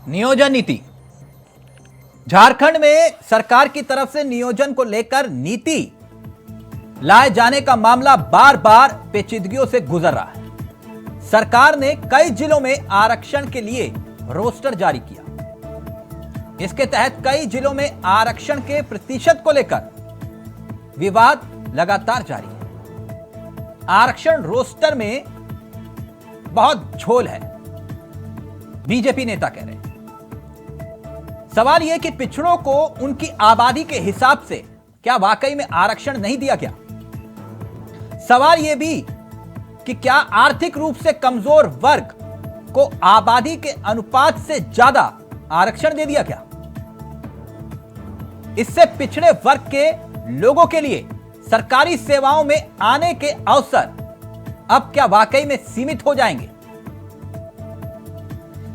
नियोजन नीति। झारखंड में सरकार की तरफ से नियोजन को लेकर नीति लाए जाने का मामला बार बार पेचीदगियों से गुजर रहा है। सरकार ने कई जिलों में आरक्षण के लिए रोस्टर जारी किया। इसके तहत कई जिलों में आरक्षण के प्रतिशत को लेकर विवाद लगातार जारी है। आरक्षण रोस्टर में बहुत झोल है, बीजेपी नेता कह रहे हैं। सवाल यह कि पिछड़ों को उनकी आबादी के हिसाब से क्या वाकई में आरक्षण नहीं दिया गया? सवाल यह भी कि क्या आर्थिक रूप से कमजोर वर्ग को आबादी के अनुपात से ज्यादा आरक्षण दे दिया क्या? इससे पिछड़े वर्ग के लोगों के लिए सरकारी सेवाओं में आने के अवसर अब क्या वाकई में सीमित हो जाएंगे?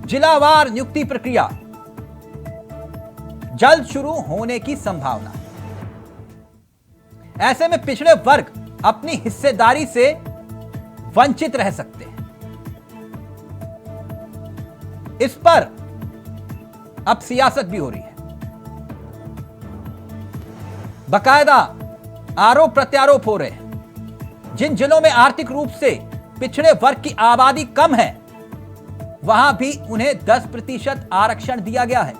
जिलावार नियुक्ति प्रक्रिया जल्द शुरू होने की संभावना है। ऐसे में पिछड़े वर्ग अपनी हिस्सेदारी से वंचित रह सकते हैं। इस पर अब सियासत भी हो रही है। बाकायदा आरोप प्रत्यारोप हो रहे हैं। जिन जिलों में आर्थिक रूप से पिछड़े वर्ग की आबादी कम है, वहां भी उन्हें 10% आरक्षण दिया गया है।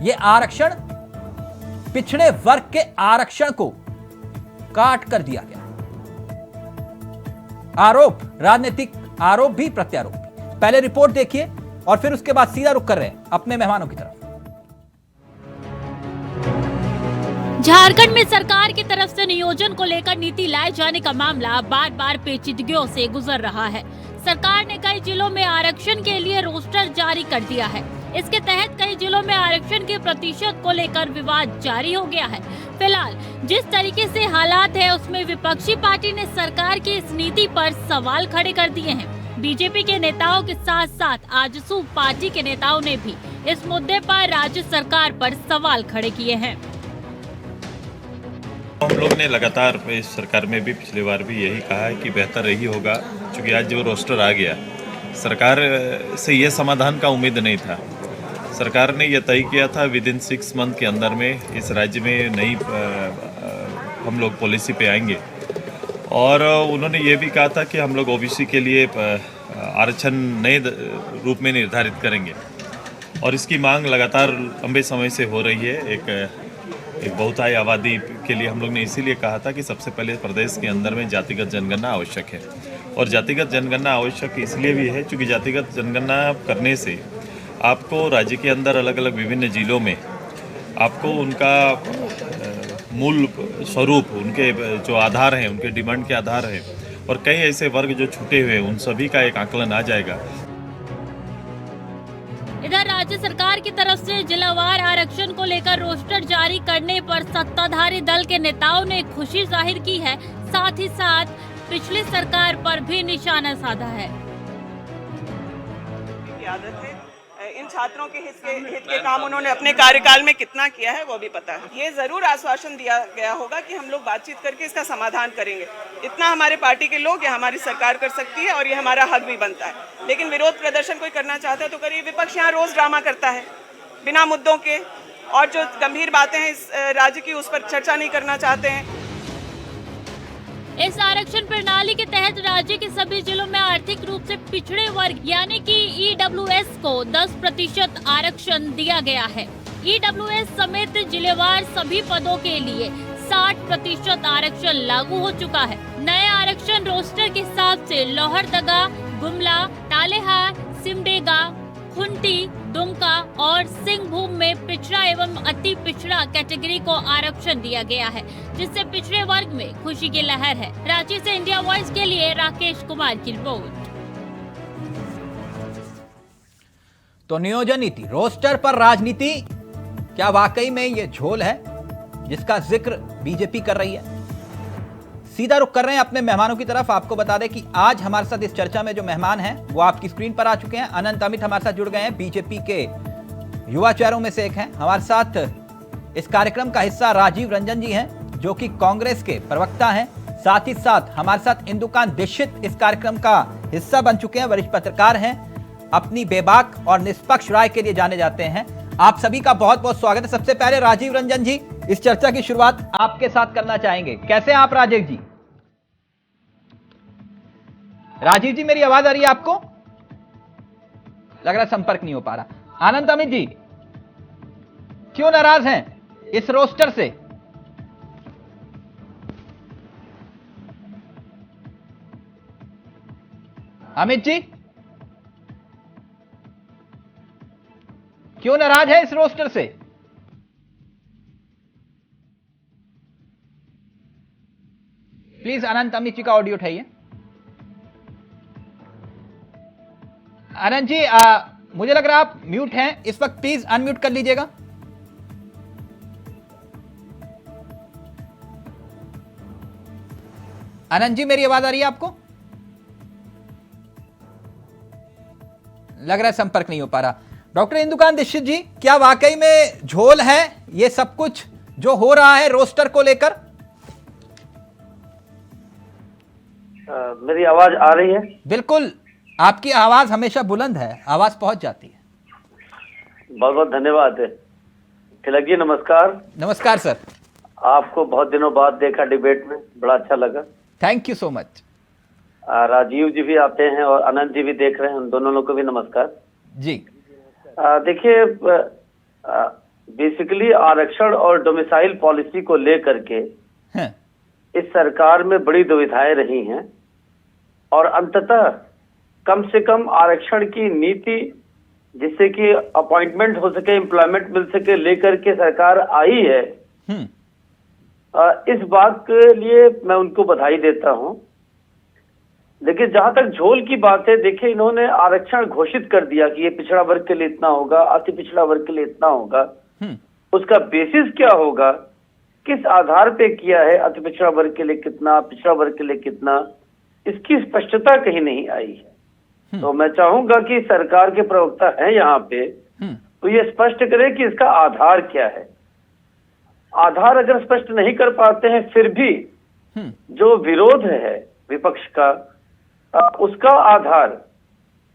यह आरक्षण पिछड़े वर्ग के आरक्षण को काट कर दिया गया। आरोप, राजनीतिक आरोप भी प्रत्यारोप भी। पहले रिपोर्ट देखिए और फिर उसके बाद सीधा रुख कर रहे हैं अपने मेहमानों की तरफ। झारखंड में सरकार की तरफ से नियोजन को लेकर नीति लाए जाने का मामला बार बार पेचीदगियों से गुजर रहा है। सरकार ने कई जिलों में आरक्षण के लिए रोस्टर जारी कर दिया है। इसके तहत कई जिलों में आरक्षण के प्रतिशत को लेकर विवाद जारी हो गया है। फिलहाल जिस तरीके से हालात है, उसमें विपक्षी पार्टी ने सरकार की इस नीति पर सवाल खड़े कर दिए हैं। बीजेपी के नेताओं के साथ साथ आजसू पार्टी के नेताओं ने भी इस मुद्दे पर राज्य सरकार पर सवाल खड़े किए हैं। हम लोग ने लगातार इस सरकार में भी पिछली बार भी यही कहा है कि बेहतर यही होगा, क्योंकि आज जो रोस्टर आ गया, सरकार से यह समाधान का उम्मीद नहीं था। सरकार ने यह तय किया था विद इन 6 मंथ के अंदर में इस राज्य में नई हम लोग पॉलिसी पे आएंगे, और उन्होंने ये भी कहा था कि हम लोग ओबीसी के लिए आरक्षण नए रूप में निर्धारित करेंगे। और इसकी मांग लगातार लंबे समय से हो रही है। एक बहुतायी आबादी के लिए हम लोग ने इसीलिए कहा था कि सबसे पहले प्रदेश के अंदर में जातिगत जनगणना आवश्यक है। और जातिगत जनगणना आवश्यक इसलिए भी है क्योंकि जातिगत जनगणना करने से आपको राज्य के अंदर अलग अलग विभिन्न जिलों में आपको उनका मूल स्वरूप, उनके जो आधार हैं, उनके डिमांड के आधार हैं, और कई ऐसे वर्ग जो छूटे हुए हैं, उन सभी का एक आकलन आ जाएगा। इधर राज्य सरकार की तरफ से जिलावार आरक्षण को लेकर रोस्टर जारी करने पर सत्ताधारी दल के नेताओं ने खुशी जाहिर की है। साथ ही साथ पिछली सरकार पर भी निशाना साधा है। आदत है इन छात्रों के हित के काम उन्होंने अपने कार्यकाल में कितना किया है वो भी पता है। ये जरूर आश्वासन दिया गया होगा कि हम लोग बातचीत करके इसका समाधान करेंगे। इतना हमारे पार्टी के लोग या हमारी सरकार कर सकती है और ये हमारा हक भी बनता है। लेकिन विरोध प्रदर्शन कोई करना चाहता है तो करिए। विपक्ष यहाँ रोज ड्रामा करता है बिना मुद्दों के, और जो गंभीर बातें हैं इस राज्य की उस पर चर्चा नहीं करना चाहते हैं। इस आरक्षण प्रणाली के तहत राज्य के सभी जिलों में आर्थिक रूप से पिछड़े वर्ग यानी कि ईडब्ल्यूएस को 10% आरक्षण दिया गया है। ईडब्ल्यूएस समेत जिलेवार सभी पदों के लिए 60% आरक्षण लागू हो चुका है। नए आरक्षण रोस्टर के हिसाब से लोहरदगा, गुमला, तालेहार, सिमडेगा, खुंटी, दुमका और सिंहभूम में पिछड़ा एवं अति पिछड़ा कैटेगरी को आरक्षण दिया गया है, जिससे पिछड़े वर्ग में खुशी की लहर है। रांची से इंडिया वॉइस के लिए राकेश कुमार की रिपोर्ट। तो नियोजन नीति, रोस्टर पर राजनीति, क्या वाकई में ये झोल है जिसका जिक्र बीजेपी कर रही है? सीधा रुख कर रहे हैं अपने मेहमानों की तरफ। आपको बता दें कि आज हमारे साथ इस चर्चा में जो मेहमान हैं वो आपकी स्क्रीन पर आ चुके हैं। अनंत अमित हमारे साथ जुड़ गए हैं, बीजेपी के युवा चेहरों में से एक हैं। हमारे साथ इस कार्यक्रम का हिस्सा राजीव रंजन जी हैं, जो कि कांग्रेस के प्रवक्ता हैं। साथ ही साथ हमारे साथ इंदुकांत दीक्षित इस कार्यक्रम का हिस्सा बन चुके हैं, वरिष्ठ पत्रकार हैं। अपनी बेबाक और निष्पक्ष राय के लिए जाने जाते हैं। आप सभी का बहुत बहुत स्वागत है। सबसे पहले राजीव रंजन जी, इस चर्चा की शुरुआत आपके साथ करना चाहेंगे। कैसे हैं आप राजीव जी? राजीव जी, मेरी आवाज आ रही है आपको? लग रहा है संपर्क नहीं हो पा रहा। आनंद अमित जी, क्यों नाराज हैं इस रोस्टर से? अमित जी, क्यों नाराज है इस रोस्टर से? प्लीज अनंत अमित जी का ऑडियो उठाइए। अनंत जी, मुझे लग रहा है आप म्यूट हैं इस वक्त, प्लीज अनम्यूट कर लीजिएगा। अनंत जी, मेरी आवाज आ रही है आपको? लग रहा है संपर्क नहीं हो पा रहा। डॉक्टर इंदुकांत दीक्षित जी, क्या वाकई में झोल है ये सब कुछ जो हो रहा है रोस्टर को लेकर? मेरी आवाज आ रही है? बिल्कुल, आपकी आवाज हमेशा बुलंद है, आवाज पहुंच जाती है। बहुत बहुत धन्यवाद है। तिलक जी नमस्कार। नमस्कार सर। आपको बहुत दिनों बाद देखा डिबेट में, बड़ा अच्छा लगा। Thank you so much. Rajiv ji भी आते हैं और अनंत जी भी देख रहे हैं, उन दोनों लोग को भी नमस्कार जी। देखिए, बेसिकली आरक्षण और डोमिसाइल पॉलिसी को लेकर के हैं। इस सरकार में बड़ी दुविधाएं रही हैं और अंततः कम से कम आरक्षण की नीति, जिससे कि अपॉइंटमेंट हो सके, एम्प्लॉयमेंट मिल सके, लेकर के सरकार आई है। इस बात के लिए मैं उनको बधाई देता हूं। लेकिन जहां तक झोल की बात है, देखिए इन्होंने आरक्षण घोषित कर दिया कि ये पिछड़ा वर्ग के लिए इतना होगा, अति पिछड़ा वर्ग के लिए इतना होगा। उसका बेसिस क्या होगा, किस आधार पे किया है, अति पिछड़ा वर्ग के लिए कितना, पिछड़ा वर्ग के लिए कितना, इसकी स्पष्टता कहीं नहीं आई है। तो मैं चाहूंगा कि सरकार के प्रवक्ता हैं यहाँ पे, तो ये स्पष्ट करे कि इसका आधार क्या है। आधार अगर स्पष्ट नहीं कर पाते हैं, फिर भी जो विरोध है विपक्ष का, उसका आधार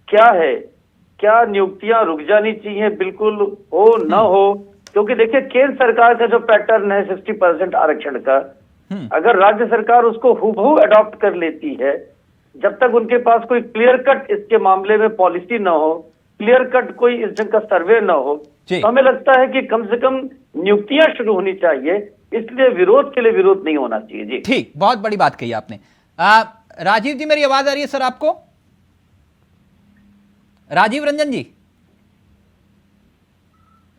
क्या है? क्या नियुक्तियां रुक जानी चाहिए, बिल्कुल हो न हो? क्योंकि देखिए, केंद्र सरकार का जो पैटर्न है 60% आरक्षण का, अगर राज्य सरकार उसको हूबहू अडॉप्ट कर लेती है, जब तक उनके पास कोई क्लियर कट इसके मामले में पॉलिसी न हो, क्लियर कट कोई इस ढंग का सर्वे न हो, तो हमें लगता है कि कम से कम नियुक्तियां शुरू होनी चाहिए। इसलिए विरोध के लिए विरोध नहीं होना चाहिए। जी ठीक, बहुत बड़ी बात कही आपने। राजीव जी, मेरी आवाज आ रही है सर आपको? राजीव रंजन जी,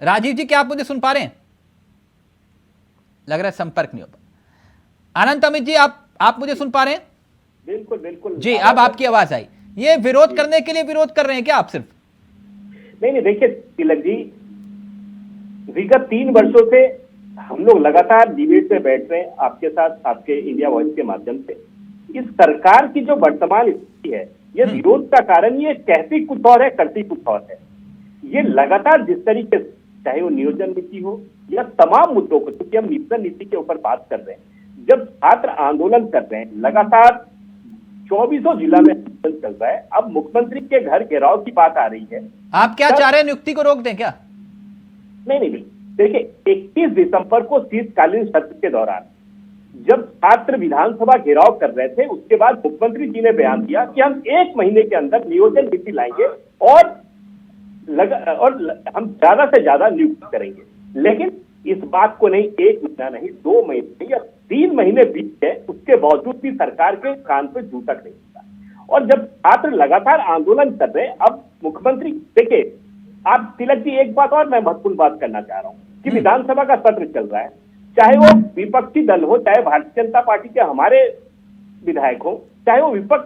राजीव जी, क्या आप मुझे सुन पा रहे हैं? लग रहा है संपर्क नहीं हो पा। अनंत अमित जी, आप मुझे सुन पा रहे हैं? बिल्कुल बिल्कुल जी, अब आपकी आवाज आई। ये विरोध करने के लिए विरोध कर रहे हैं क्या आप सिर्फ? नहीं, देखिए तिलक जी, विगत 3 वर्षों से हम लोग लगातार डिबेट में बैठ रहे हैं आपके साथ, आपके इंडिया वॉइस के माध्यम से। इस सरकार की जो वर्तमान स्थिति है, ये विरोध का कारण ये कहती कुछ और है, करती कुछ और है। ये लगातार जिस तरीके से, चाहे वो नियोजन नीति हो या तमाम मुद्दों को, क्योंकि हम नियोजन नीति के ऊपर बात कर रहे हैं, जब छात्र आंदोलन कर रहे हैं, लगातार 24 जिला में आंदोलन चल रहा है, अब मुख्यमंत्री के घर घेराव की बात आ रही है। आप क्या चाह रहे हैं, नियुक्ति को रोक दें क्या? नहीं, देखिए 31 दिसंबर को शीतकालीन सत्र के दौरान जब छात्र विधानसभा घेराव कर रहे थे, उसके बाद मुख्यमंत्री जी ने बयान दिया कि हम 1 महीने के अंदर नियोजन नीति लाएंगे और हम ज्यादा से ज्यादा नियुक्त करेंगे। लेकिन इस बात को नहीं 1 महीना नहीं, 2 महीने या 3 महीने बीत गए, उसके बावजूद भी सरकार के कान पे जू तक नहीं था। और जब छात्र लगातार आंदोलन कर रहे हैं, अब मुख्यमंत्री, देखिए आप तिलक जी, एक बात और मैं महत्वपूर्ण बात करना चाह रहा हूँ कि विधानसभा का सत्र चल रहा है, चाहे वो विपक्षी दल हो, चाहे भारतीय जनता पार्टी के हमारे विधायक हो, चाहे वो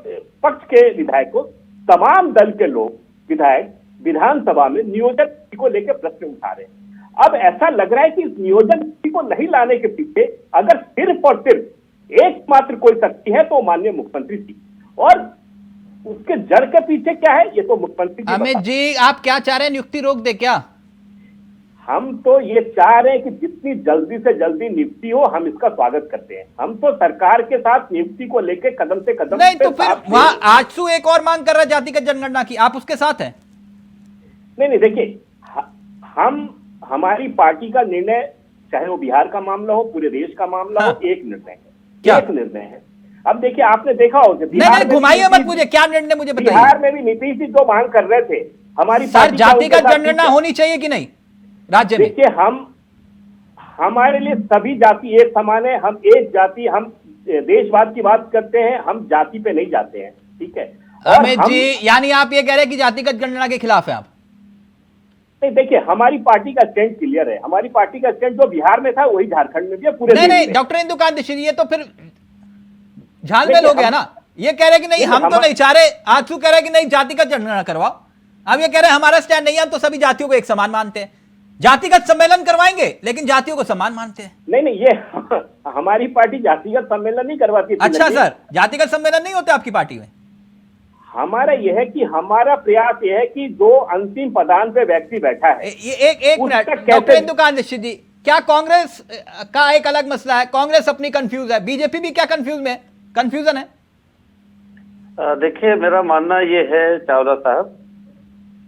पक्ष के विधायक हो, तमाम दल के लोग विधायक विधानसभा में नियोजन को लेकर प्रश्न उठा रहे हैं। अब ऐसा लग रहा है कि इस नियोजन को नहीं लाने के पीछे अगर सिर्फ और सिर्फ एकमात्र कोई शक्ति है तो माननीय मुख्यमंत्री जी, और उसके जड़ के पीछे क्या है ये तो मुख्यमंत्री जी। अमित जी, आप क्या चाह रहे हैं, नियुक्ति रोक दे क्या? हम तो ये चाह रहे हैं कि जितनी जल्दी से जल्दी नियुक्ति हो, हम इसका स्वागत करते हैं। हम तो सरकार के साथ नियुक्ति को लेकर कदम से कदम। नहीं तो फिर वहां आजसू एक और मांग कर रहा है जातिगत जनगणना की, आप उसके साथ हैं? नहीं देखिए, हमारी पार्टी का निर्णय, चाहे वो बिहार का मामला हो, पूरे देश का मामला हो, एक निर्णय है, क्या? एक निर्णय है। अब देखिए, आपने देखा हो नहीं घुमाइए मत मुझे, क्या निर्णय मुझे बताइए। बिहार में भी नीतीश जी जो मांग कर रहे थे, हमारी सर जातिगत जनगणना होनी चाहिए कि नहीं राज्य में? देखिए, हमारे लिए सभी जाति एक समान है, हम एक जाति, हम देशवाद की बात करते हैं, हम जाति पे नहीं जाते हैं, ठीक है। अमित जी, यानी आप ये कह रहे हैं कि जातिगत जनगणना के खिलाफ है आप? नहीं देखिए, हमारी पार्टी का स्टैंड क्लियर है, हमारी पार्टी का स्टैंड जो बिहार में था वही झारखंड में भी है, पूरे नहीं डॉक्टर इंदुकांत दीक्षित, ये तो फिर झालमेल हो गया ना। ये कह रहे कि नहीं हम तो नहीं चाह रहे, आजसू कह रहे कि नहीं जातिगत जनगणना करवाओ, अब ये कह रहे हमारा स्टैंड नहीं है, हम तो सभी जातियों को एक समान मानते हैं, जातिगत सम्मेलन करवाएंगे लेकिन जातियों को समान मानते हैं। नहीं ये हमारी पार्टी जातिगत सम्मेलन नहीं करवाती। अच्छा सर, जातिगत सम्मेलन नहीं होते आपकी पार्टी में? हमारा यह है कि हमारा प्रयास यह है कि जो अंतिम पदान पे व्यक्ति बैठा है, एक मिनट डॉक्टर इंदुकांत दीक्षित जी, क्या कांग्रेस का एक अलग मसला है, कांग्रेस अपनी कंफ्यूज है, बीजेपी भी क्या कंफ्यूजन है? देखिए, मेरा मानना ये है चावला साहब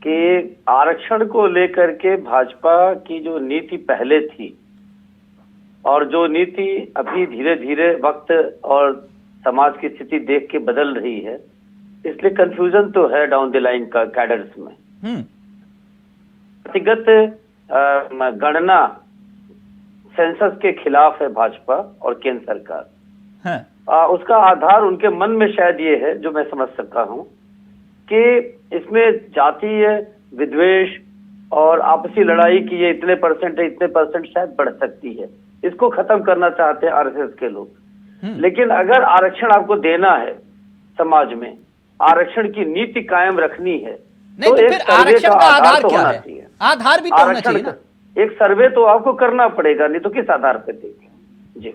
कि आरक्षण को लेकर के भाजपा की जो नीति पहले थी और जो नीति अभी धीरे धीरे वक्त और समाज की स्थिति देख के बदल रही है, इसलिए कंफ्यूजन तो है डाउन द लाइन का कैडर्स में। व्यक्तिगत गणना सेंसस के खिलाफ है भाजपा और केंद्र सरकार। उसका आधार उनके मन में शायद ये है, जो मैं समझ सकता हूं, कि इसमें जातीय विद्वेष और आपसी लड़ाई की ये इतने परसेंट है, इतने परसेंट शायद बढ़ सकती है, इसको खत्म करना चाहते हैं आरएसएस के लोग। लेकिन अगर आरक्षण आपको देना है, समाज में आरक्षण की नीति कायम रखनी है, नहीं, तो फिर आरक्षण का आधार क्या है? आधार भी तो होना चाहिए ना। एक सर्वे तो आपको करना पड़ेगा, नहीं तो किस आधार पर देंगे जी?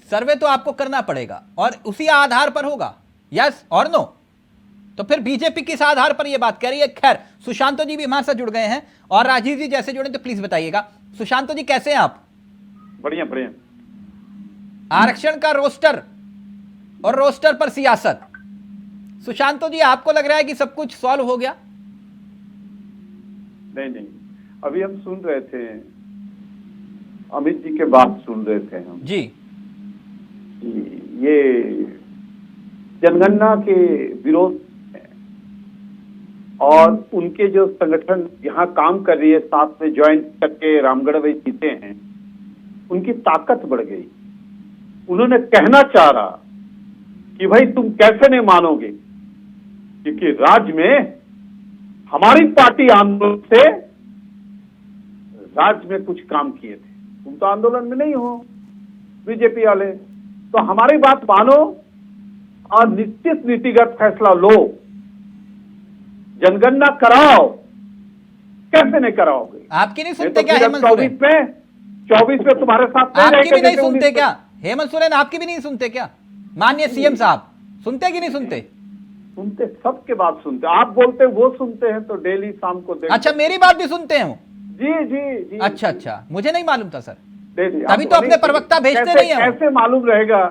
सर्वे तो आपको करना पड़ेगा और उसी आधार पर होगा, यस और नो। तो फिर बीजेपी किस आधार पर यह बात कह रही है? खैर, सुशांतो जी भी हमारे साथ जुड़ गए हैं और राजीव जी जैसे जुड़े तो प्लीज बताइएगा। सुशांतो जी कैसे हैं आप? बढ़िया बढ़िया। आरक्षण का रोस्टर और रोस्टर पर सियासत, सुशांतो जी आपको लग रहा है कि सब कुछ सॉल्व हो गया? नहीं, अभी हम सुन रहे थे, अमित जी के बात सुन रहे थे हम जी, ये जनगणना के विरोध और उनके जो संगठन यहाँ काम कर रही है, साथ में ज्वाइन करके रामगढ़ में जीते हैं, उनकी ताकत बढ़ गई। उन्होंने कहना चाह रहा कि भाई तुम कैसे नहीं मानोगे, क्योंकि राज्य में हमारी पार्टी आंदोलन से राज्य में कुछ काम किए थे, तुम तो आंदोलन में नहीं हो बीजेपी वाले, तो हमारी बात मानो और निश्चित नीतिगत फैसला लो, जनगणना कराओ। कैसे नहीं कराओगे? आपकी नहीं सुनते क्या हेमंत सोरेन? 24 में तुम्हारे साथ आपकी भी नहीं सुनते क्या हेमंत सोरेन? आपकी भी नहीं सुनते क्या माननीय सीएम साहब? सुनते कि नहीं सुनते? सुनते, सबके बात सुनते। आप बोलते वो सुनते हैं तो डेली शाम को देखते। अच्छा, मेरी बात भी सुनते हैं वो? जी। अच्छा, मुझे नहीं मालूम था सर। डेली। तभी तो अपने प्रवक्ता भेजते नहीं है। कैसे मालूम रहेगा?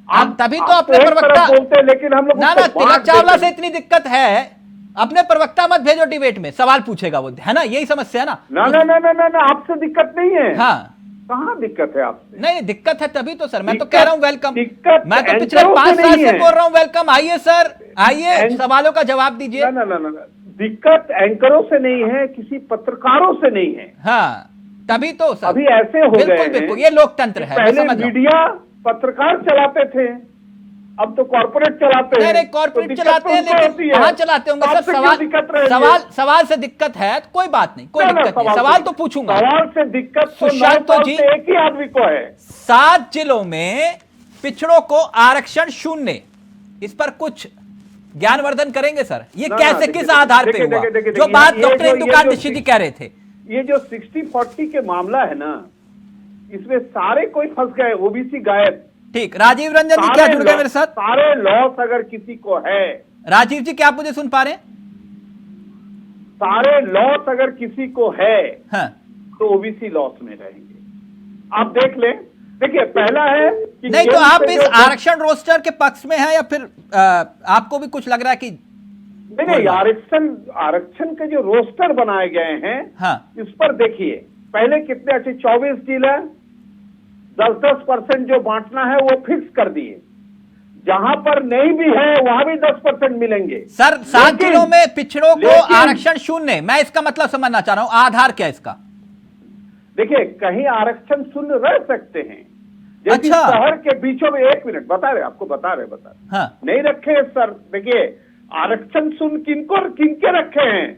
आप तभी तो अपने प्रवक्ता बोलते, लेकिन हम लोग ना तिलक चावला से इतनी दिक्कत है, अपने प्रवक्ता मत भेजो डिबेट में, सवाल पूछेगा वो, है ना? यही समस्या है ना? ना, आपसे दिक्कत नहीं है। हाँ, कहाँ दिक्कत है आपसे? नहीं दिक्कत है तभी तो सर, मैं तो कह रहा हूँ वेलकम। मैं तो पिछले एंकरों 5 से साल नहीं से है। बोल रहा हूँ वेलकम, आइए सर, आइए सवालों का जवाब दीजिए। ना, दिक्कत एंकरों से नहीं है, किसी पत्रकारों से नहीं है। हाँ, तभी तो सर अभी ऐसे हो गए हैं, बिल्कुल, ये लोकतंत्र है। पहले मीडिया पत्रकार चलाते थे, अब तो कॉर्पोरेट चलाते हैं। नहीं, कॉर्पोरेट चलाते हैं, लेकिन कहाँ चलाते होंगे सर? सवाल से दिक्कत है तो कोई बात नहीं, कोई दिक्कत नहीं, सवाल तो पूछूंगा। सवाल से दिक्कत सुशांतो जी, एक ही आदमी को है। 7 जिलों में पिछड़ों को आरक्षण 0, इस पर कुछ ज्ञानवर्धन करेंगे सर? ये कैसे, किस आधार पे हुआ? जो बात डॉक्टर इंदुकांत दीक्षित जी कह रहे थे, ये जो 60-40 के मामला है ना, इसमें सारे कोई फंस गए, ओबीसी गायब। ठीक, राजीव रंजन जी क्या जुड़ गए मेरे साथ? सारे लॉस अगर किसी को है, राजीव जी क्या आप मुझे सुन पा रहे हैं? सारे लॉस अगर किसी को है, हाँ, तो ओबीसी लॉस में रहेंगे। आप देख लें। देखिए, पहला है कि नहीं तो आप इस आरक्षण रोस्टर के पक्ष में हैं या फिर आपको भी कुछ लग रहा है कि नहीं, आरक्षण के जो रोस्टर बनाए गए हैं, हाँ। इस पर देखिए पहले कितने अच्छे 24 जिला 10-10% जो बांटना है वो फिक्स कर दिए। जहां पर नहीं भी है वहां भी 10% मिलेंगे। सर 7 जिलों में पिछड़ों को लेकिन- आरक्षण शून्य, मैं इसका मतलब समझना चाह रहा हूं, आधार क्या है इसका? देखिए कहीं आरक्षण शून्य रह सकते हैं, जैसे अच्छा। शहर के बीचों में, 1 मिनट बता रहे हाँ। नहीं रखे सर। देखिए आरक्षण शून्य किनके रखे हैं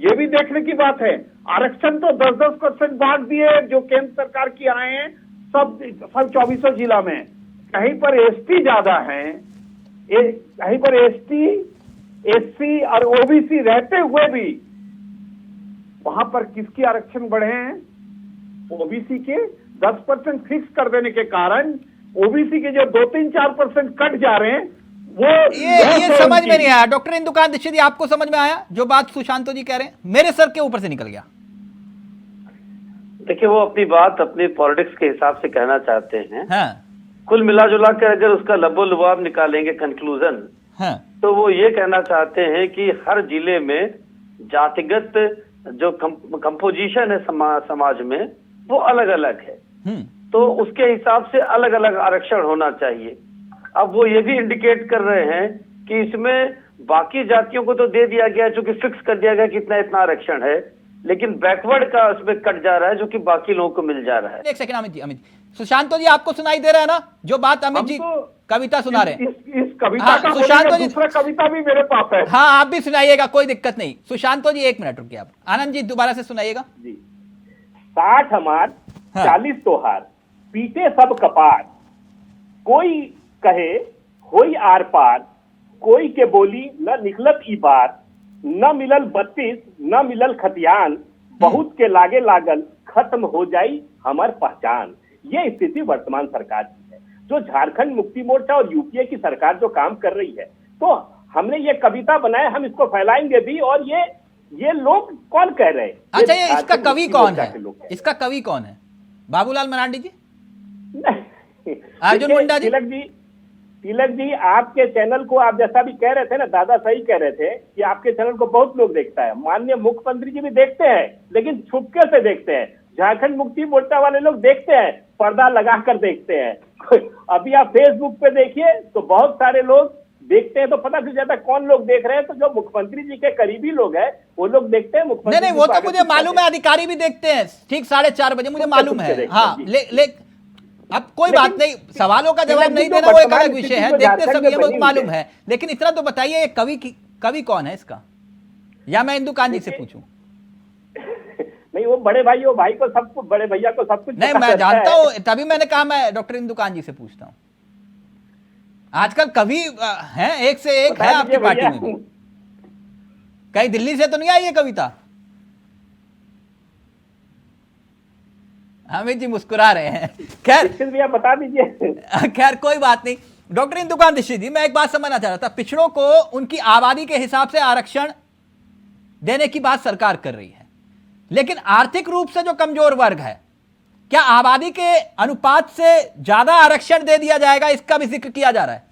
ये भी देखने की बात है। आरक्षण तो 10-10% बांट दिए जो केंद्र सरकार की आए हैं सब 24 जिला में। कहीं पर एसटी ज्यादा है, कहीं पर एसटी, एससी और ओबीसी रहते हुए भी वहां पर किसकी आरक्षण बढ़े हैं? ओबीसी के 10% फिक्स कर देने के कारण ओबीसी के जो 2-3-4% कट जा रहे हैं वो ये समझ में नहीं आया। डॉक्टर इंदुकान दीक्षित जी, आपको समझ में आया जो बात सुशांतो जी कह रहे हैं? मेरे सर के ऊपर से निकल गया। देखिए वो अपनी बात अपनी पॉलिटिक्स के हिसाब से कहना चाहते हैं। हाँ। कुल मिला जुला कर अगर उसका लबो लुबाब निकालेंगे कंक्लूजन, हाँ। तो वो ये कहना चाहते हैं कि हर जिले में जातिगत जो कंपोजिशन है समाज में वो अलग अलग है, तो उसके हिसाब से अलग अलग आरक्षण होना चाहिए। अब वो ये भी इंडिकेट कर रहे हैं कि इसमें बाकी जातियों को तो दे दिया गया है, जो कि फिक्स कर दिया गया कि इतना इतना आरक्षण है, लेकिन बैकवर्ड का उसमें कट जा रहा है जो कि बाकी लोगों को मिल जा रहा है। एक सेकंड अमित जी, सुशांतो जी आपको सुनाई दे रहा है ना जो बात अमित जी कविता सुना रहे हैं? इस कविता हाँ, का सुशांतो जी, दूसरा कविता भी मेरे पास है। हाँ आप भी सुनाइएगा, कोई दिक्कत नहीं। सुशांतो जी 1 मिनट रुकिए, आप आनंद जी दोबारा से सुनाइएगा। जी 60 हमार हाँ। 40 तोहार, पीटे सब कपार, कोई कहे होई आर पार, कोई के बोली न निकलत ई बार, न मिलल 32 न मिलल खतियान, बहुत के लागे लागल खत्म हो जाई हमार पहचान। ये स्थिति वर्तमान सरकार की है। जो झारखंड मुक्ति मोर्चा और यूपीए की सरकार जो काम कर रही है, तो हमने ये कविता बनाया, हम इसको फैलाएंगे भी। और ये लोग कौन कह रहे हैं? अच्छा, ये इसका झारखंड कवि मुक्ति कौन मोर्चा है? के लोग हैं। इसका कवि कौन है? बाबूलाल मरांडी जी? देखिए, मुंडा जी? तिलक जी आपके चैनल को आप जैसा भी कह रहे थे ना, दादा सही कह रहे थे कि आपके चैनल को बहुत लोग देखता है। माननीय मुख्यमंत्री जी भी देखते हैं, लेकिन छुपके से देखते हैं। झारखंड मुक्ति मोर्चा वाले लोग देखते हैं, पर्दा लगा कर देखते हैं। अभी आप फेसबुक पे देखिए तो बहुत सारे लोग देखते हैं, तो पता चल जाता है कौन लोग देख रहे हैं। तो जो मुख्यमंत्री जी के करीबी लोग हैं वो लोग देखते हैं। मुख्यमंत्री नहीं, वो तो मुझे मालूम है, अधिकारी भी देखते हैं ठीक 4:30 बजे, मुझे मालूम है। हाँ, अब कोई बात नहीं, सवालों का जवाब नहीं देना वो एक अलग विषय है, देखते सभी हमें मालूम है। लेकिन इतना तो बताइए, ये कवि कौन है इसका? या मैं इंदुकान जी से पूछूं? नहीं, वो बड़े भाई, वो भाई को सब कुछ, बड़े भैया को सब कुछ नहीं, मैं जानता हूं, तभी मैंने कहा मैं डॉक्टर इंदुकान जी से पूछता हूं। आजकल कवि हैं, एक से एक है आपकी पार्टी में भी। कहीं दिल्ली से तो नहीं आई ये कविता? अमित जी मुस्कुरा रहे हैं। खैर भैया बता दीजिए। खैर कोई बात नहीं। डॉक्टर इंदुकान दीक्षित जी, मैं एक बात समझना चाह रहा था। पिछड़ों को उनकी आबादी के हिसाब से आरक्षण देने की बात सरकार कर रही है, लेकिन आर्थिक रूप से जो कमजोर वर्ग है, क्या आबादी के अनुपात से ज्यादा आरक्षण दे दिया जाएगा? इसका भी जिक्र किया जा रहा है।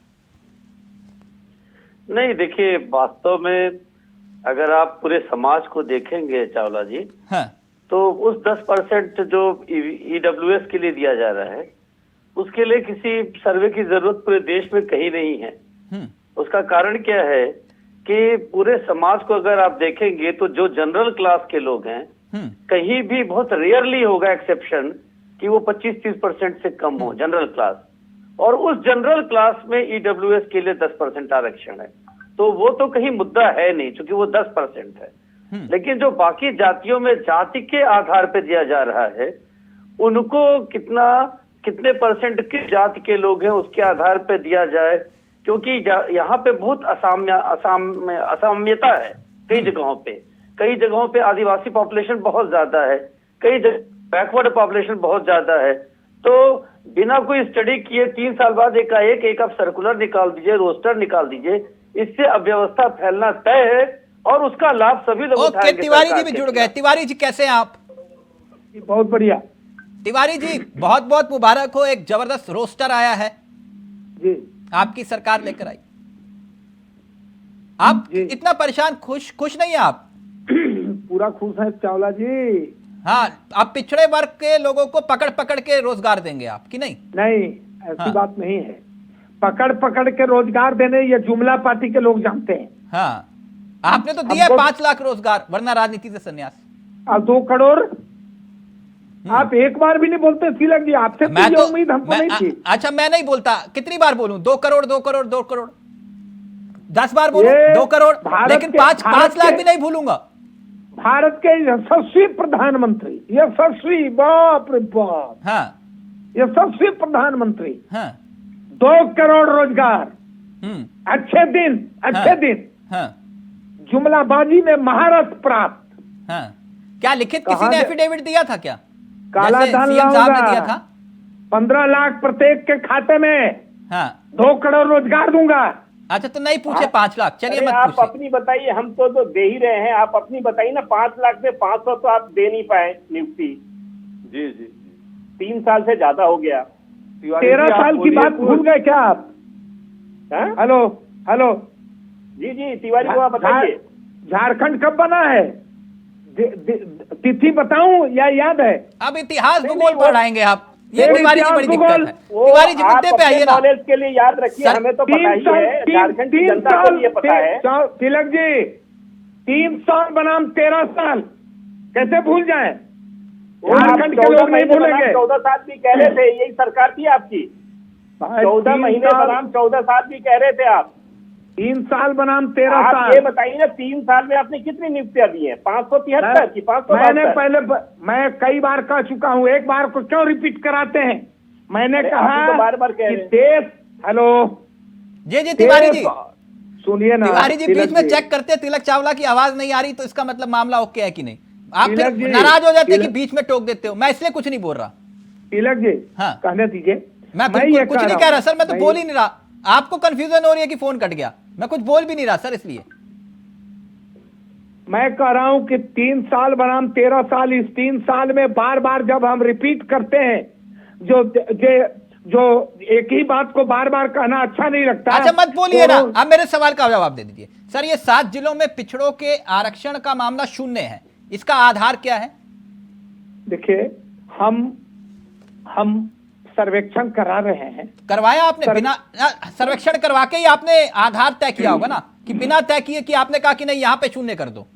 नहीं, देखिए वास्तव में अगर आप पूरे समाज को देखेंगे चावला जी, हाँ। तो उस 10% जो ईडब्ल्यूएस के लिए दिया जा रहा है, उसके लिए किसी सर्वे की जरूरत पूरे देश में कहीं नहीं है। उसका कारण क्या है कि पूरे समाज को अगर आप देखेंगे तो जो जनरल क्लास के लोग हैं, कहीं भी बहुत रेयरली होगा एक्सेप्शन कि वो 25-30% से कम हो जनरल क्लास, और उस जनरल क्लास में ईडब्ल्यूएस के लिए 10% आरक्षण है, तो वो तो कहीं मुद्दा है नहीं, क्योंकि वो 10% है। लेकिन जो बाकी जातियों में जाति के आधार पर दिया जा रहा है, उनको कितने परसेंट किस जाति के लोग हैं उसके आधार पर दिया जाए, क्योंकि यहाँ पे बहुत असाम्यता है। कई जगहों पे आदिवासी पॉपुलेशन बहुत ज्यादा है, कई बैकवर्ड पॉपुलेशन बहुत ज्यादा है। तो बिना कोई स्टडी किए 3 साल बाद एक आप सर्कुलर निकाल दीजिए, रोस्टर निकाल दीजिए, इससे अव्यवस्था फैलना तय है और उसका लाभ सभी लोग उठाएंगे। तिवारी जी भी जुड़ गए। तिवारी जी कैसे हैं आप? बहुत बढ़िया तिवारी जी, बहुत बहुत मुबारक हो, एक जबरदस्त रोस्टर आया है जी, आपकी सरकार लेकर आई। आप इतना परेशान, खुश नहीं है आप? पूरा खुश है चावला जी। हाँ, आप पिछड़े वर्ग के लोगों को पकड़ पकड़ के रोजगार देंगे आप कि नहीं? नहीं, ऐसी हाँ। बात नहीं है। पकड़ पकड़ के रोजगार देने ये जुमला पार्टी के लोग जानते हैं। हाँ, आपने तो दिया 5 लाख रोजगार, वरना राजनीति से संन्यास। और 2 करोड़ आप एक बार भी नहीं बोलते तिलक जी, आपसे तो ये उम्मीद हमको नहीं थी। अच्छा, मैं नहीं बोलता, कितनी बार बोलूं? 2 करोड़ 2 करोड़ 2 करोड़ 10 बार बोलूं? 2 करोड़, लेकिन 5 लाख भी नहीं भूलूंगा। भारत के यशस्वी प्रधानमंत्री, यशस्वी, बाप रे बाप, हाँ यशस्वी प्रधानमंत्री, हाँ 2 करोड़ रोजगार, अच्छे दिन, हाँ जुमलाबाजी में महारत प्राप्त। हाँ। क्या लिखित किसी कहाँ ने से- एफिडेविट दिया था क्या? काला जैसे धन CM साहब ने दिया लाऊंगा, था। 15 लाख प्रत्येक के खाते में, हाँ, 2 करोड़ रोजगार दूंगा। अच्छा, तो नहीं पूछे 5 लाख, चलिए अरे मत आप पूछिए। अपनी बताइए, हम तो दे ही रहे हैं, आप अपनी बताइए ना। 5 लाख में 500 तो आप दे नहीं पाए नियुक्ति। जी जी 3 साल से ज्यादा हो गया। 13 साल की बात भूल गए क्या आप? हाँ? हेलो, जी जी तिवारी को आप बताइए। झारखंड कब बना है? तिथि बताऊं या याद है? अब इतिहास नहीं, भूगोल वो- पढ़ाएंगे आप, ये नहीं, तिवारी जी इतिहास बड़ी भूगोल, दिक्कत है। तिवारी जी मुद्दे पे आइए ना। नॉलेज के लिए याद रखिए, सर, हमें तो पता ही है, झारखंड की जनता को भी ये पता है। तिलक जी, 3 साल बनाम 13 साल कैसे भूल जाए? झारखंड के लोग नहीं भूलेंगे। 14 साल भी कह रहे थे, यही सरकार थी आपकी। 14 महीने बनाम 14 साल भी कह रहे थे आप। 3 साल बनाम 13 आप साल। ये बताइए ना, 3 साल में आपने कितनी नियुक्तियां दी हैं? 573 की 572? मैंने मैं कई बार कह चुका हूं, एक बार को क्यों रिपीट कराते हैं? मैंने अरे, कहा आप तो बार-बार कह कि रहे हैं। देश, हेलो जी तिवारी जी, सुनिए ना, तिवारी जी तिलक बीच में जी। चेक करते हैं तिलक चावला की आवाज नहीं आ रही, तो इसका मतलब मामला ओके है कि नहीं? आप फिर तिलक जी, नाराज हो जाते हैं कि तिलक- बीच में टोक देते हो। मैं इसलिए कुछ नहीं बोल रहा। तिलक जी, हाँ। कहने दीजिए। मैं ये बिल्कुल कुछ नहीं कह रहा सर, मैं तो मैं- बोल ही नहीं रहा। आपको कंफ्यूजन हो रही है कि फोन कट गया, मैं कुछ बोल भी नहीं रहा सर, इसलिए। मैं कह रहा हूं कि 3 साल बनाम 13 साल, इस 3 साल में बार बार जब हम रिपीट करते हैं, जो एक ही बात को बार बार कहना अच्छा नहीं लगता। अच्छा, मत बोलिए ना, तो- आप मेरे सवाल का जवाब दे दीजिए। सर, ये 7 जिलों में पिछड़ों के आरक्षण का मामला शून्य है, इसका आधार क्या है? देखिए, हम सर्वेक्षण करा रहे हैं। करवाया आपने? बिना सर्वेक्षण करवा के ही आपने आधार तय किया होगा ना, कि बिना तय किए कि आपने कहा कि नहीं यहां पे शून्य कर दो?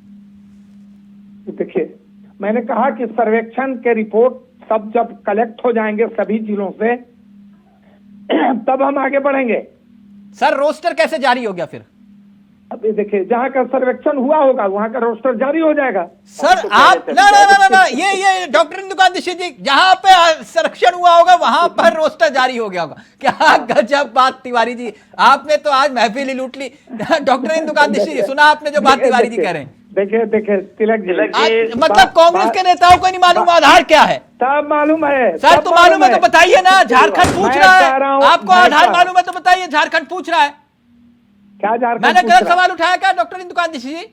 देखिए, मैंने कहा कि सर्वेक्षण के रिपोर्ट सब जब कलेक्ट हो जाएंगे सभी जिलों से, तब हम आगे बढ़ेंगे। सर, रोस्टर कैसे जारी हो गया फिर? अभी देखिए, जहां का सर्वेक्षण हुआ होगा वहां का रोस्टर जारी हो जाएगा। सर तो आप ना ये डॉक्टर इंदुकान दीक्षित जी, जहां पे संरक्षण हुआ होगा वहां पर रोस्टर जारी हो गया होगा। क्या गजब बात तिवारी जी, आपने तो आज महफिल ही लूट ली। डॉक्टर इंदुकान दीक्षित जी, सुना आपने जो बात तिवारी जी कह रहे हैं? देखिए तिलक जी, मतलब कांग्रेस के नेताओं को नहीं मालूम आधार क्या है? सब मालूम है सर, तो मालूम है तो बताइए ना। झारखंड पूछ मैं रहा कह रहा है, हूं, आपको मैं आधार कह- मालूम है तो बताइए। झारखंड पूछ रहा है, क्या झारखंड मैंने पूछ गलत रहा है? सवाल उठाया क्या डॉक्टर इंदुकान दीक्षित जी?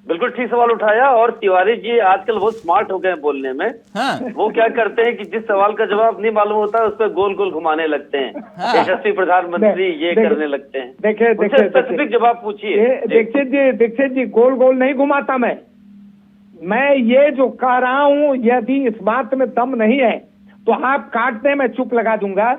बिल्कुल ठीक सवाल उठाया। और तिवारी जी आजकल बहुत स्मार्ट हो गए हैं बोलने में। हाँ, वो क्या करते हैं कि जिस सवाल का जवाब नहीं मालूम होता है उस पर गोल गोल घुमाने लगते हैं। हाँ। यशस्वी प्रधानमंत्री ये देखिए, करने लगते हैं। देखिए, उससे देखिए, स्पेसिफिक जवाब पूछिए। दीक्षित जी गोल गोल नहीं घुमाता मैं ये जो कह रहा हूं, यदि इस बात में दम नहीं है तो आप काटने में चुप लगा दूंगा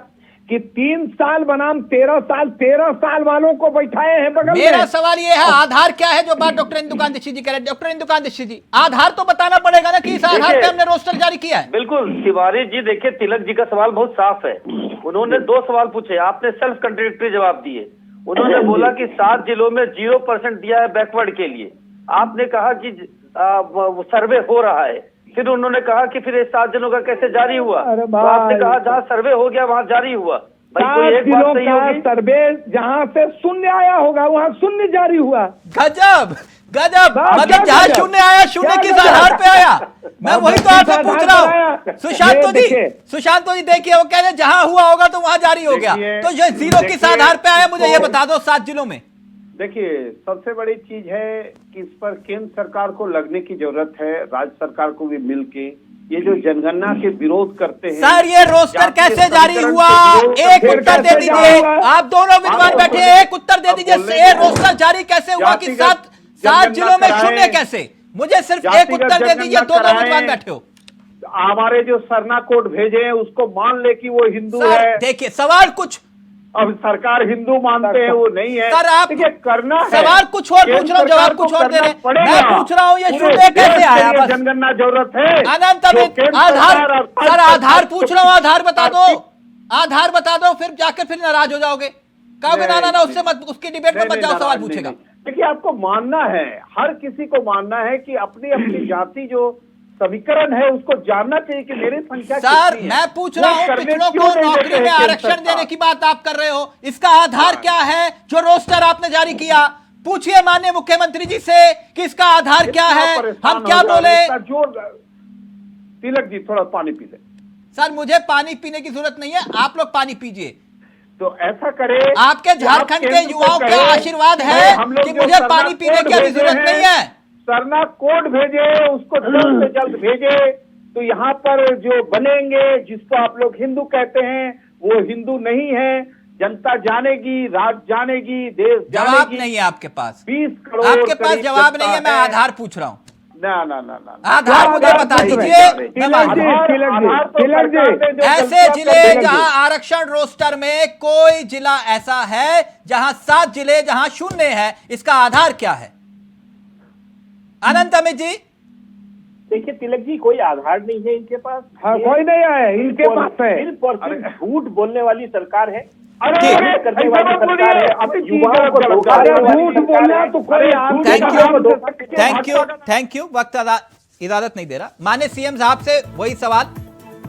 कि 3 साल बनाम 13 साल, 13 साल वालों को बैठाए हैं बगल में। मेरा सवाल ये है, आधार क्या है जो बात डॉक्टर इंदुकान दीक्षित जी कह रहे हैं? डॉक्टर इंदुकान दीक्षित जी, आधार तो बताना पड़ेगा ना कि इस आधार पे देखिए, हमने रोस्टर जारी किया है। बिल्कुल तिवारी जी, देखिए तिलक जी का सवाल बहुत साफ है। उन्होंने 2 सवाल पूछे, आपने सेल्फ कंट्राडिक्टरी जवाब दिए। उन्होंने बोला कि 7 जिलों में 0% दिया है बैकवर्ड के लिए। आपने कहा कि सर्वे हो रहा है। फिर उन्होंने कहा कि फिर 7 जिलों का कैसे जारी हुआ? अरे तो आपने भाई, कहा जहाँ सर्वे हो गया वहाँ जारी हुआ। भाई 7 कोई एक बात जिलों सही का होगी। सर्वे जहां से शून्य आया होगा वहां शून्य जारी हुआ। गजब गजब, वाह, मतलब क्या जहां गजब? शून्य आया, शून्य क्या किस गजब? आधार पे आया? मैं वही तो आपसे किस पूछ आधार रहा पर आया? हूँ। सुशांत ये जी, देखिए। सुशांत जी देखिए, वो कह रहे हैं जहां हुआ होगा तो वहां जारी हो गया। देखिए, तो ये 0 किस देखिए, आधार पे आया, मुझे ये बता दो 7 जिलों में। देखिए, सबसे बड़ी चीज है कि इस पर केंद्र सरकार को लगने की जरूरत है, राज्य सरकार को भी मिलके ये जो जनगणना के विरोध करते हैं। सर ये रोस्टर कैसे जारी हुआ, एक उत्तर दे दीजिए। आप दोनों विद्वान बैठे हैं, एक उत्तर दे दीजिए। ये रोस्टर जारी कैसे हुआ कि सात जिलों में शून्य कैसे? मुझे सिर्फ एक उत्तर दे दीजिए, दोनों विद्वान बैठे हो। हमारे जो सरना कोड भेजे हैं उसको मान ले कि वो हिंदू है। देखिए सवाल कुछ, अब सरकार हिंदू मानते हैं, वो नहीं है। सर आप करना है, सवाल कुछ और पूछ रहा हूँ, जवाब कुछ और दे रहे हैं। मैं पूछ रहा हूँ ये शून्य कैसे आया? बस जनगणना जरूरत है। अनंत आधार, सर आधार पूछ रहा हूँ, आधार बता दो, आधार बता दो, फिर जाकर फिर नाराज हो जाओगे। कहोगे ना ना ना उससे मत, उसकी डिबेट में मत जाओ, सवाल पूछेगा। देखिए आपको मानना है, हर किसी को मानना है कि अपनी अपनी जाति जो समीकरण है उसको जानना चाहिए कि मेरी संख्या सर मैं पूछ रहा हूँ, पिछड़ों को नौकरी में आरक्षण देने की बात आप कर रहे हो, इसका आधार क्या है? जो रोस्टर आपने जारी किया, पूछिए माननीय मुख्यमंत्री जी से कि इसका आधार क्या है, हम क्या बोले? तिलक जी थोड़ा पानी पी ले। सर मुझे पानी पीने की जरूरत नहीं है, आप लोग पानी पीजिए। तो ऐसा करे, आपके झारखंड के युवाओं का आशीर्वाद है कि मुझे पानी पीने की अभी जरूरत नहीं है। सरना कोड भेजे, उसको जल्द से जल्द भेजे, तो यहाँ पर जो बनेंगे, जिसको आप लोग हिंदू कहते हैं, वो हिंदू नहीं है। जनता जानेगी, राज्य जानेगी, देश जानेगी। जवाब नहीं है आपके पास, 20 करोड़ आपके पास जवाब नहीं है। मैं आधार पूछ रहा हूँ, ना ना ना ना, आधार मुझे बता दीजिए। ऐसे जिले जहां आरक्षण रोस्टर में कोई जिला ऐसा है जहां 7 जिले जहां शून्य है, इसका आधार क्या है? अनंत अमित जी देखिए तिलक जी, कोई आधार नहीं है इनके पास। हाँ, कोई नहीं है इनके पास है। सिर्फ और सिर्फ झूठ बोलने वाली सरकार है, करने वाली सरकार है। अपने युवाओं को धोखा देने वाली सरकार है। तो कोई थैंक यू। वक्त इजाजत नहीं दे रहा। माननीय सीएम साहब से वही सवाल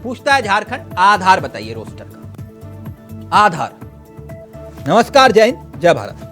पूछता है झारखंड, आधार बताइए रोस्टर का आधार। नमस्कार, जय हिंद, जय भारत।